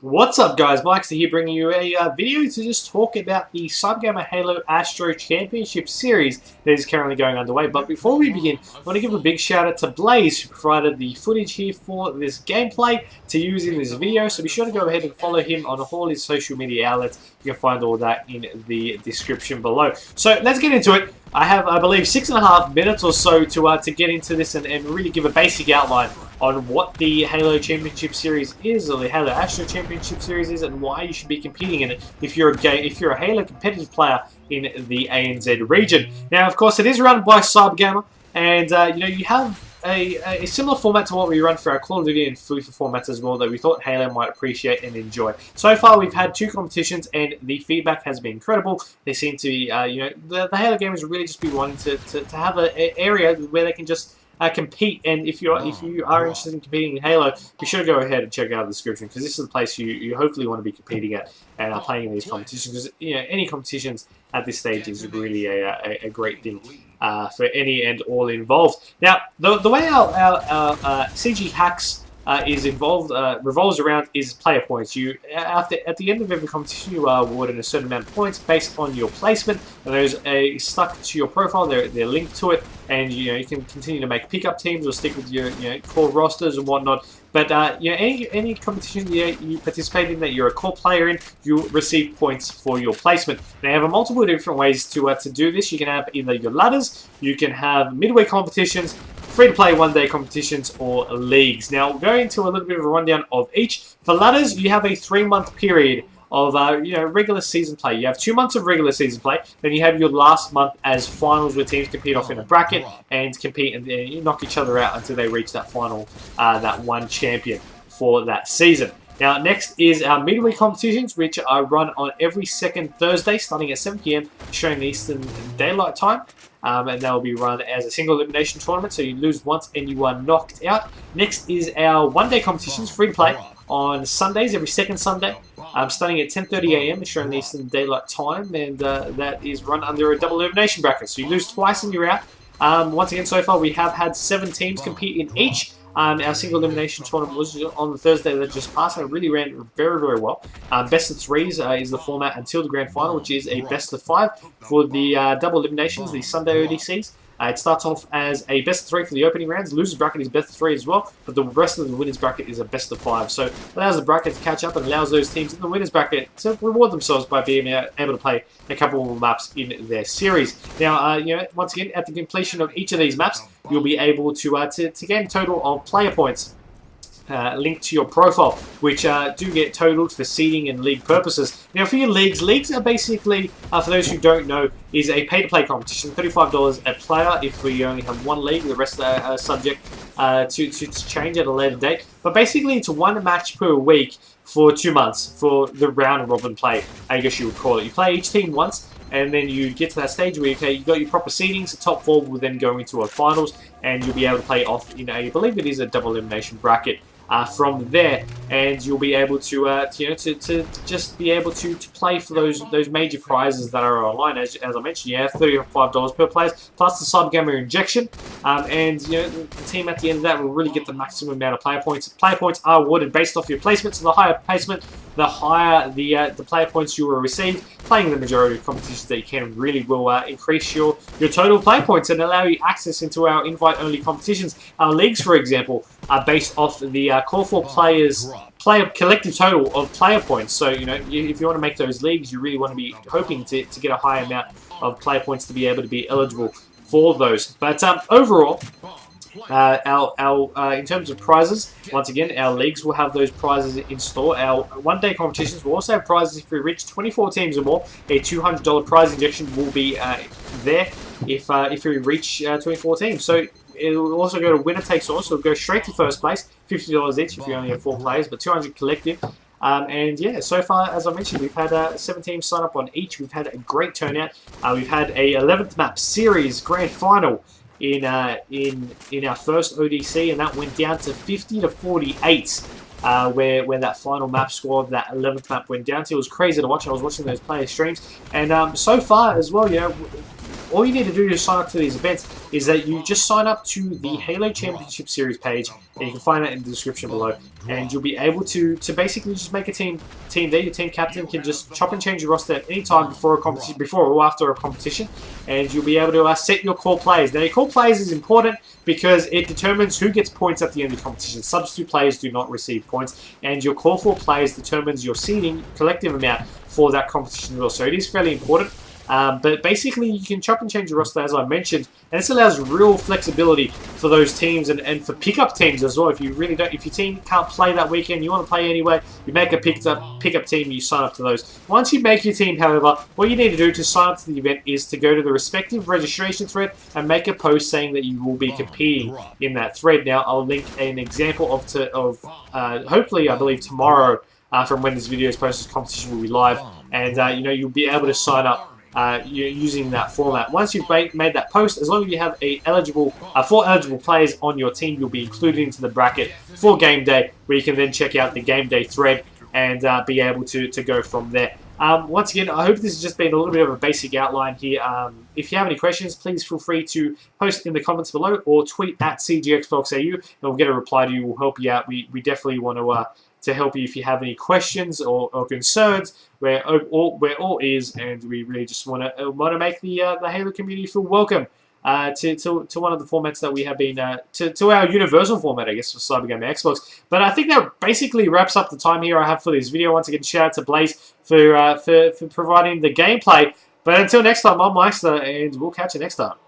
What's up, guys? Mike's here bringing you a video to just talk about the CyberGamer Halo ASTRO Championship Series that is currently going underway. But before we begin, I want to give a big shout out to Blaze, who provided the footage here for this gameplay to use in this video. So be sure to go ahead and follow him on all his social media outlets. You can find all that in the description below. So let's get into it. I have, I believe, 6.5 minutes or so to get into this and really give a basic outline on what the Halo Championship Series is, or the Halo ASTRO Championship Series is, and why you should be competing in it if you're a Halo competitive player in the ANZ region. Now, of course, it is run by CyberGamer, and you have a similar format to what we run for our Call of Duty and Fifa formats as well, that we thought Halo might appreciate and enjoy. So far, we've had 2 competitions, and the feedback has been incredible. They seem to be, the Halo gamers really just be wanting to have an area where they can just compete. And if you are interested in competing in Halo, be sure to go ahead and check out the description, because this is the place you hopefully want to be competing at and playing in these competitions. Because any competitions at this stage is really a great thing for any and all involved. Now, the way our CG hacks is involved revolves around is player points. At the end of every competition, you are awarded a certain amount of points based on your placement, and those are stuck to your profile. They're linked to it, and you can continue to make pickup teams or stick with your core rosters and whatnot. But any competition you participate in that you're a core player in, you receive points for your placement. They have a multiple different ways to do this. You can have either your ladders, you can have midway competitions, free-to-play one-day competitions, or leagues. Now, going into a little bit of a rundown of each. For ladders, you have a 3-month period of regular season play. You have 2 months of regular season play, then you have your last month as finals, where teams compete off in a bracket and compete and you knock each other out until they reach that final, that one champion for that season. Now, next is our midweek competitions, which are run on every second Thursday, starting at 7 PM, Australian Eastern Daylight Time. And that will be run as a single elimination tournament, so you lose once and you are knocked out. Next is our one-day competitions, free to play, on Sundays, every second Sunday, starting at 10:30 AM Australian Eastern Daylight Time, and that is run under a double elimination bracket. So you lose twice and you're out. Once again, so far we have had 7 teams compete in each. Our single elimination tournament was on the Thursday that just passed, and it really ran very, very well. Best of 3s is the format until the grand final, which is a best of 5 for the double eliminations, the Sunday ODCs. It starts off as a best of 3 for the opening rounds. Losers bracket is best of 3 as well, but the rest of the winners bracket is a best of 5. So it allows the bracket to catch up and allows those teams in the winners bracket to reward themselves by being able to play a couple of maps in their series. Now, once again, at the completion of each of these maps, you'll be able to gain a total of player points linked to your profile, which do get totaled for seeding and league purposes. Now, for your leagues are basically, for those who don't know, is a pay-to-play competition, $35 a player. If we only have one league, the rest are subject to change at a later date. But basically, it's 1 match per week for 2 months for the round-robin play, I guess you would call it. You play each team once, and then you get to that stage where you got your proper seedings. The top 4 will then go into a finals, and you'll be able to play off in I believe it is a double elimination bracket. From there, and you'll be able to just be able to play for those major prizes that are online. As I mentioned, you have $35 per player plus the CyberGamer injection, and the team at the end of that will really get the maximum amount of player points. Player points are awarded based off your placement, so the higher placement, the higher the player points you will receive. Playing the majority of competitions that you can really will increase your total player points and allow you access into our invite-only competitions. Our leagues, for example, are based off the call for players collective total of player points. So if you want to make those leagues, you really want to be hoping to get a high amount of player points to be able to be eligible for those. But overall, in terms of prizes, once again, our leagues will have those prizes in store. Our one-day competitions will also have prizes if we reach 24 teams or more. A $200 prize injection will be there if we reach 24 teams. So it will also go to winner takes all, so it'll go straight to first place, $50 each if you only have 4 players, but 200 collective. And yeah, so far, as I mentioned, we've had 7 teams sign up on each. We've had a great turnout. We've had a 11th map series grand final in our first ODC, and that went down to 50 to 48. Where that final map score of that 11th map went down to. It was crazy to watch. I was watching those player streams, and so far as well, all you need to do to sign up to these events is that you just sign up to the Halo Championship Series page, and you can find that in the description below, and you'll be able to basically just make a team there. Your team captain can just chop and change your roster at any time before a competition, before or after a competition, and you'll be able to set your core players. Now, your core players is important because it determines who gets points at the end of the competition. Substitute players do not receive points, and your core 4 players determines your seeding collective amount for that competition as well. So it is fairly important. But basically, you can chop and change your roster, as I mentioned, and this allows real flexibility for those teams and for pickup teams as well. If you really don't, if your team can't play that weekend, you want to play anyway, you make a pickup team, you sign up to those. Once you make your team, however, what you need to do to sign up to the event is to go to the respective registration thread and make a post saying that you will be competing in that thread. Now, I'll link an example of hopefully, I believe tomorrow, from when this video is posted, competition will be live, and you know, you'll be able to sign up using that format. Once you've made that post, as long as you have 4 eligible players on your team, you'll be included into the bracket for game day, where you can then check out the game day thread and be able to go from there. Once again, I hope this has just been a little bit of a basic outline here. If you have any questions, please feel free to post in the comments below or tweet at CGXboxAU, and we'll get a reply to you. We'll help you out. We definitely want to help you if you have any questions or concerns. We're all ears, and we really just want to make the Halo community feel welcome to one of the formats that we have been to our universal format, I guess, for CyberGamer Xbox. But I think that basically wraps up the time here I have for this video. Once again, shout out to Blaze for providing the gameplay. But until next time, I'm Meister, and we'll catch you next time.